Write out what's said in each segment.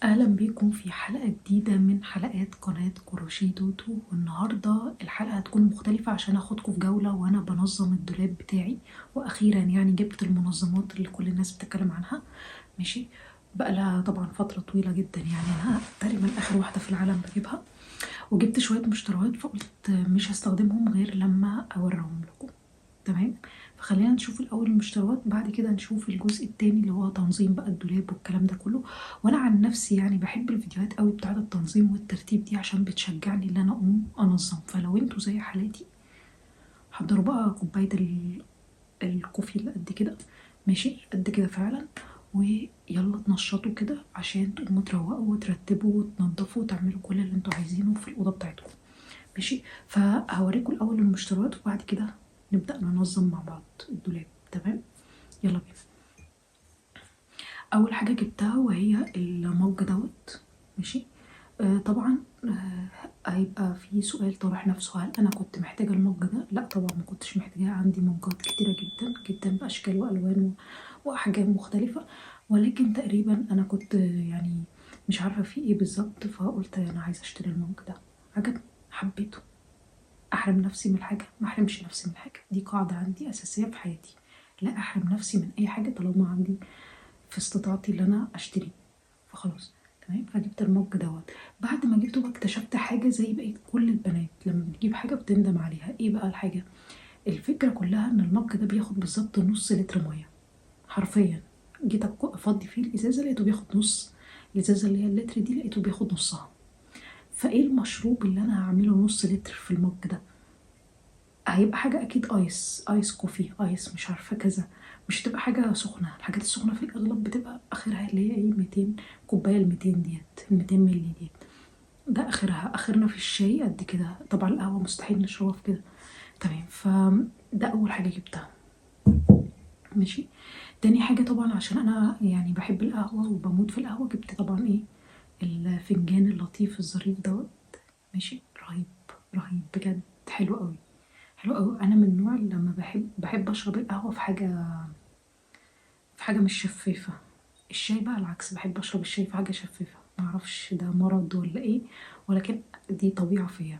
اهلا بيكم في حلقة جديدة من حلقات قناة كروشيه توتو. والنهاردة الحلقة هتكون مختلفة عشان اخدكم في جولة وانا بنظم الدولاب بتاعي. واخيرا يعني جبت المنظمات اللي كل الناس بتتكلم عنها. ماشي. بقى لها طبعا فترة طويلة جدا، يعني انا تقريبا اخر واحدة في العالم بجيبها. وجبت شوية مشتريات فقلت مش هستخدمهم غير لما اوريهم لكم. تمام. فخلينا نشوف الاول المشتريات، بعد كده نشوف الجزء التاني اللي هو تنظيم بقى الدولاب والكلام ده كله. وانا عن نفسي يعني بحب الفيديوهات قوي بتاعه التنظيم والترتيب دي عشان بتشجعني ان انا اقوم انظم. فلو انتوا زي حالاتي حضروا بقى كوبايه الكوفي اللي قد كده. ماشي، قد كده فعلا. ويلا تنشطوا كده عشان تقوموا تروقوا وترتبوا وتنضفوا وتعملوا كل اللي انتوا عايزينه في الاوضه بتاعتكم. ماشي. فهوريكم الاول المشتريات وبعد كده نبدأ ننظم مع بعض الدولاب. تمام، يلا بينا. اول حاجة جبتها وهي المج دوت. ماشي. طبعا هيبقى في سؤال طرح نفسه، هل انا كنت محتاجة المج ده؟ لا طبعا ما كنتش محتاجاه، عندي مجات كتيرة جدا جدا باشكال والوان واحجام مختلفة. ولكن تقريبا انا كنت يعني مش عارفة في ايه بالظبط، فقلت انا عايزة اشتري المج ده. عجبني، حبيته. احرم نفسي من حاجه؟ ما احرمش نفسي من حاجه، دي قاعده عندي اساسيه في حياتي. لا احرم نفسي من اي حاجه طالما عندي في استطاعتي اللي انا اشتري. فخلاص. تمام. فجبت المج دوت. بعد ما جبته بقى اكتشفت حاجه زي بقية كل البنات لما بتجيب حاجه بتندم عليها. ايه بقى الحاجه؟ الفكره كلها ان المج ده بياخد بالظبط نص لتر ميه. حرفيا جيت افضي فيه الازازه لقيته بياخد نص. الازازه اللي هي اللتر دي لقيته بياخد نصها. فايه المشروب اللي انا هعمله نص لتر في المج ده؟ هيبقى حاجة أكيد آيس كوفي، آيس مش عارفة كذا. مش هتبقى حاجة سخنة. الحاجات السخنة في الأغلب بتبقى آخرها اللي هي إيه 200 كوباية، ال200 ديت، ال200 مللي ديت. ده آخرها، آخرنا في الشاي قد كده. طبعا القهوة مستحيل نشربها في كده. تمام. فده أول حاجة جبتها. ماشي. تاني حاجة طبعا عشان أنا يعني بحب القهوة وبموت في القهوة، جبت طبعا إيه الفنجان اللطيف الظريف دوت. ماشي. رهيب، رهيب بجد، حلو قوي. حلو قوي. انا من النوع اللي لما بحب اشرب القهوه في حاجه مش شفافه. الشاي بقى العكس، بحب اشرب الشاي في حاجه شفافه. معرفش ده مرض ولا ايه، ولكن دي طبيعه فيا.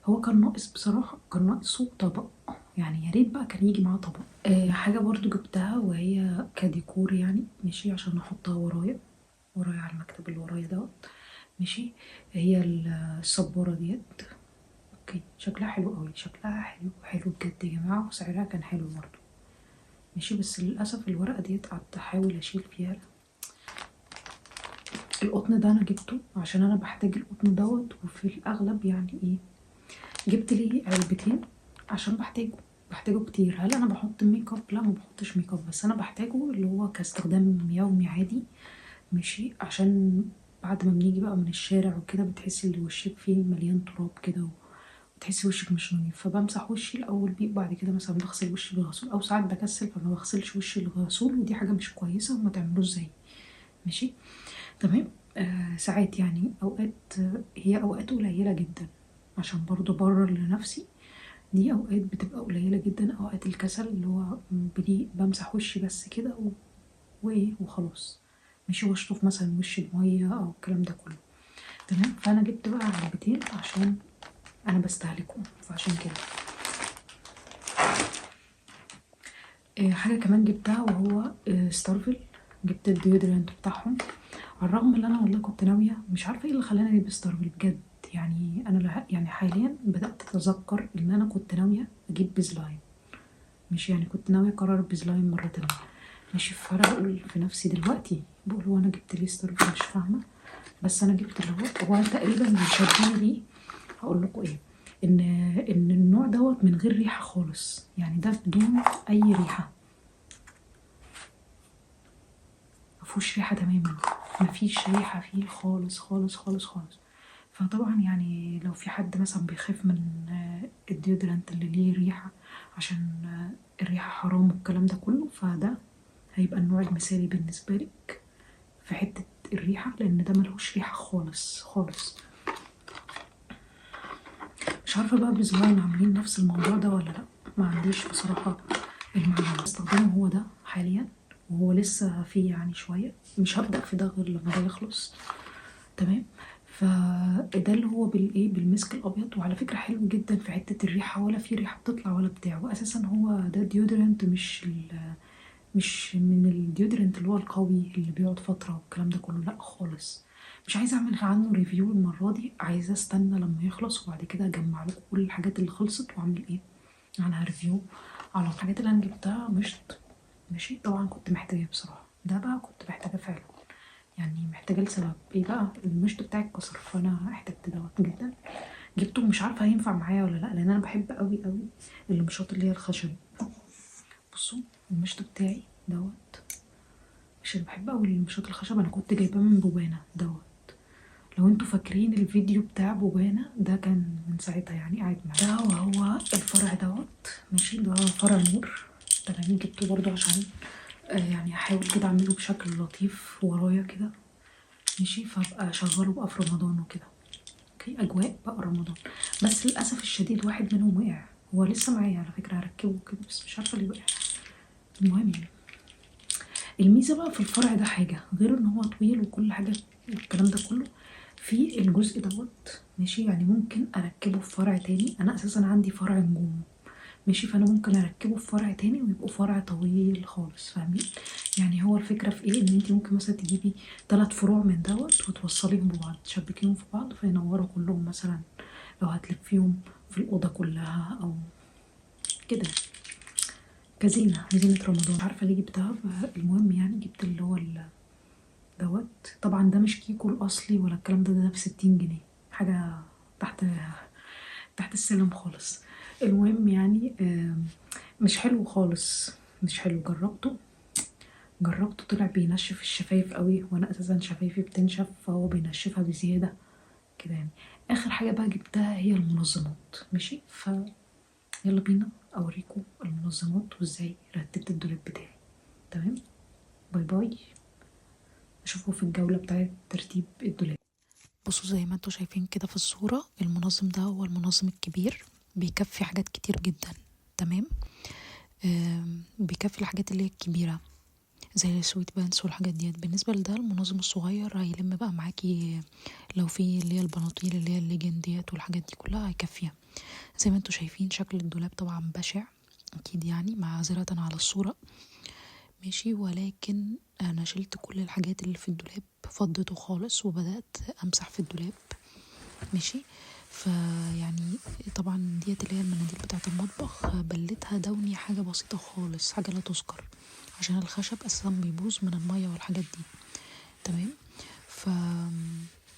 هو كان ناقص بصراحه، كان ناقصه طبق. يعني يا ريت بقى كان يجي معاه طبق. حاجه برضو جبتها وهي كديكور يعني. ماشي، عشان احطها ورايا على المكتب اللي ورايا دوت. ماشي. هي السبوره ديت. اوكي، شكلها حلو قوي، شكلها حلو حلو بجد يا جماعه، وسعرها كان حلو برضه. ماشي. بس للاسف الورقه ديت قعدت احاول اشيل فيها. القطن ده انا جبته عشان انا بحتاج القطن دوت، وفي الاغلب يعني ايه جبت لي علبتين عشان بحتاجه كتير. هل انا بحط ميك اب؟ لا ما بحطش ميك اب، بس انا بحتاجه اللي هو كاستخدام يومي عادي. ماشي. عشان بعد ما بنيجي بقى من الشارع وكده بتحسي ان وشك فيه مليان تراب كده وتحسي وشك مش نظيف، فبمسح وشي الاول بيه وبعد كده مثلا بغسل وشي بالغسول، او ساعات بكسل فما بغسلش وشي بالغسول، ودي حاجه مش كويسه وما تعملوش زيي. ماشي. تمام. ساعات يعني اوقات، هي اوقات قليله جدا عشان برضو برر لنفسي. دي اوقات بتبقى قليله جدا، اوقات الكسل اللي هو بمسح وشي بس كده وايه وخلاص. ماشي. واشطف مثلا وشي بميه او الكلام ده كله. تمام. فانا جبت بقى علبتين عشان انا بستهلكهم، فعشان كده. حاجة كمان جبتها وهو ستارفل. جبت الديودرنت بتاعهم. على الرغم ان انا والله كنت ناوية، مش عارفة ايه اللي خلاني اجيب ستارفل بجد. يعني انا يعني حاليا بدأت اتذكر ان انا كنت ناوية اجيب بيزلاين. مش يعني كنت ناوية اكرر بيزلاين مرة تانية. ماشي. فانا بقول في نفسي دلوقتي، بقول هو انا جبت ليه ستارفل؟ مش فاهمة. بس انا جبت اللي هو تقريبا اللي شدني ليه. هقول لكم ايه. ان النوع دوت من غير ريحة خالص، يعني ده بدون اي ريحة. مفهوش ريحة تماما. مفيش ريحة فيه خالص خالص خالص خالص. فطبعا يعني لو في حد مثلا بيخاف من الديودرنت اللي ليه ريحة عشان الريحة حرام والكلام ده كله، فده هيبقى النوع المثالي بالنسبة لك في حتة الريحة، لأن ده ملهوش ريحة خالص خالص. مش عارفة بقى بزلاين عاملين نفس الموضوع ده ولا لأ. ما عنديش بصراحة المعلومة. بستخدمه هو ده حاليا، وهو لسه فيه يعني شوية. مش هبدأ في ده غير لما ده يخلص. تمام. فده اللي هو بالايه، بالمسك الابيض. وعلى فكره حلو جدا في حته الريحه، ولا في ريحه بتطلع ولا بتاع. واساسا هو ده ديودرنت، مش من الديودرنت اللي هو القوي اللي بيقعد فتره والكلام ده كله، لا خالص. مش عايزه اعمل عنه ريفيو المره دي، عايزه استنى لما يخلص وبعد كده اجمع لكم كل الحاجات اللي خلصت واعمل ايه عنها ريفيو على الحاجات اللي انا جبتها. ماشي. طبعا كنت محتاجاه بصراحه، ده بقى كنت محتاجاه فعلا، يعني محتاجة لسبب ايه بقى. المشط بتاعي اتكسر فانا احتجت دوت جدا. جبته، مش عارفة هينفع معايا ولا لا، لان انا بحب قوي قوي المشاط اللي هي الخشب. بصوا المشط بتاعي دوت، مش بحب قوي المشاط الخشب. انا كنت جايباه من بوبانا دوت. لو انتوا فاكرين الفيديو بتاع بوبانا ده، كان من ساعتها يعني قاعد معايا. ده وهو الفرع دوت. ماشي. ده فرع نور. تمام. جبته برضو عشان يعني احاول كده اعمله بشكل لطيف ورايا كده. ماشي. فابقى شغاله بقى في رمضان وكده. اوكي. اجواء بقى رمضان. بس للاسف الشديد واحد منهم وقع. هو لسه معايا على فكره، هركبه كده بس مش عارفه ليه وقع. المهم يعني، الميزه بقى في الفرع ده حاجه غير ان هو طويل وكل حاجه والكلام ده كله، في الجزء دوت. ماشي. يعني ممكن اركبه في فرع تاني. انا اساسا عندي فرع نجوم. ماشي. فانا ممكن اركبه في فرع تاني ويبقوا فرع طويل خالص. فاهمين؟ يعني هو الفكره في ايه، ان انت ممكن مثلا تجيبي 3 فروع من دوت وتوصليهم ببعض، تشبكيهم في بعض فينوروا كلهم مثلا، لو هتلفيهم في الاوضه كلها او كده، كزينه رمضان. عارفه ليه جبتها؟ المهم يعني جبت اللي هو دوت. طبعا ده مش كيكو الاصلي ولا الكلام ده ب60 جنيه، حاجه تحت تحت السلم خالص. المهم يعني مش حلو خالص. مش حلو. جربته طلع بينشف الشفايف قوي، وانا اساسا شفايفي بتنشف فهو بينشفها بزياده كده يعني. اخر حاجه بقى جبتها هي المنظمات. ماشي. يلا بينا اوريكم المنظمات وازاي رتبت الدولاب بتاعي. تمام. باي باي. اشوفكم في الجوله بتاعه ترتيب الدولاب. بصوا زي ما انتوا شايفين كده في الصورة، المنظم ده هو المنظم الكبير، بيكفي حاجات كتير جدا. تمام. بيكفي الحاجات اللي هي الكبيرة زي السويت بانس والحاجات ديت. بالنسبة لده المنظم الصغير هيلم بقى معاكي لو في اللي هي البناطيل اللي هي الليجن ديت والحاجات دي كلها هيكفيها. زي ما انتوا شايفين شكل الدولاب طبعا بشع اكيد يعني، معذرة على الصورة. ماشي. ولكن انا شلت كل الحاجات اللي في الدولاب، فضيته خالص وبدأت امسح في الدولاب. ماشي. فيعني طبعا ديت اللي هي المناديل بتاعة المطبخ بلتها دوني، حاجة بسيطة خالص، حاجة لا تذكر، عشان الخشب اساسا بيبوظ من المية والحاجات دي. تمام. ف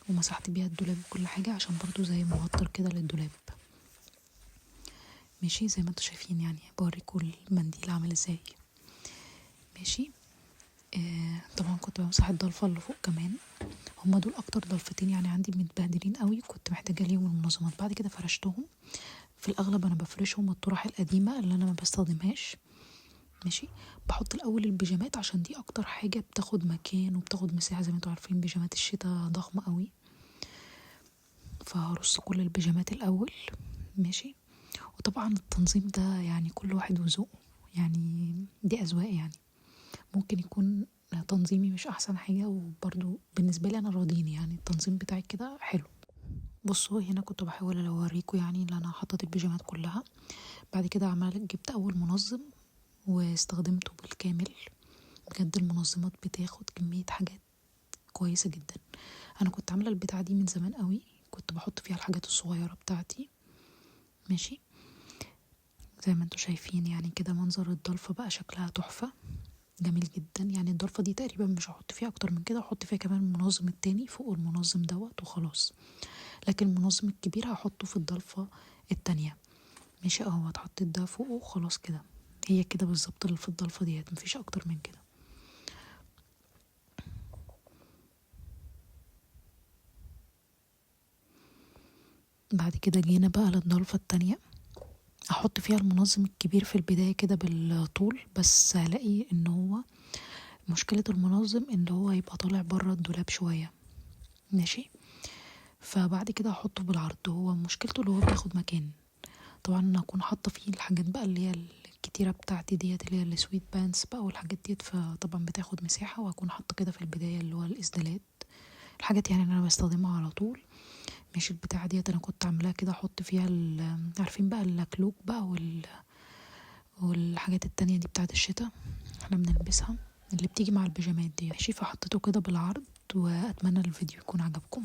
ومسحت بيها الدولاب وكل حاجة عشان برضو زي مغطر كده للدولاب. ماشي. زي ما انتوا شايفين يعني، بوريكم المنديل عامل ازاي. ماشي. طبعا كنت بمسح الضلفة اللي فوق كمان. هما دول اكتر ضلفتين يعني عندي متبهدلين قوي، كنت محتاجة ليهم المنظمات. بعد كده فرشتهم. في الاغلب انا بفرشهم الطرح القديمة اللي انا ما بستخدمهاش. ماشي. بحط الاول البيجامات عشان دي اكتر حاجة بتاخد مكان وبتاخد مساحة. زي ما انتوا عارفين بيجامات الشتاء ضخمة قوي، فهرص كل البيجامات الاول. ماشي. وطبعا التنظيم ده يعني كل واحد وذوقه، يعني دي اذواق يعني. ممكن يكون تنظيمي مش احسن حاجة، وبرضو بالنسبة لي انا راضيني يعني التنظيم بتاعي كده حلو. بصوا هنا كنت بحاول اوريكم يعني ان انا حطيت البيجامات كلها. بعد كده جبت اول منظم واستخدمته بالكامل. بجد المنظمات بتاخد كمية حاجات كويسة جدا. انا كنت عاملة البتاعة دي من زمان قوي، كنت بحط فيها الحاجات الصغيرة بتاعتي. ماشي. زي ما انتوا شايفين يعني كده منظر الضلفة بقى شكلها تحفة، جميل جدا. يعني الضلفة دي تقريبا مش هحط فيها اكتر من كده، هحط فيها كمان المنظم التاني فوق المنظم دوت وخلاص. لكن المنظم الكبير هحطه في الضلفة التانية. ماشي. اهو اتحطيت ده فوق وخلاص كده. هي كده بالظبط اللي في الضلفة ديت، مفيش اكتر من كده. بعد كده جينا بقى للضلفة التانية، احط فيها المنظم الكبير في البداية كده بالطول، بس هلاقي ان هو مشكلة المنظم ان هو يبقى طالع برا الدولاب شوية. ماشي. فبعد كده احطه بالعرض، هو مشكلته اللي هو بياخد مكان. طبعا انا اكون حاطه فيه الحاجات بقى اللي هي الكتيره بتاعتي ديت اللي هي السويت بانس بقى والحاجات ديت، فطبعا بتاخد مساحه. وهكون حاطه كده في البدايه اللي هو الاسدالات الحاجات يعني اللي انا بستخدمها على طول. ماشي. البتاعه ديت انا كنت عاملاها كده احط فيها عارفين بقى اللكلوك بقى والحاجات التانية دي بتاعت الشتاء احنا بنلبسها، اللي بتيجي مع البيجامات دي. ماشي. فحطيته كده بالعرض، واتمنى الفيديو يكون عجبكم.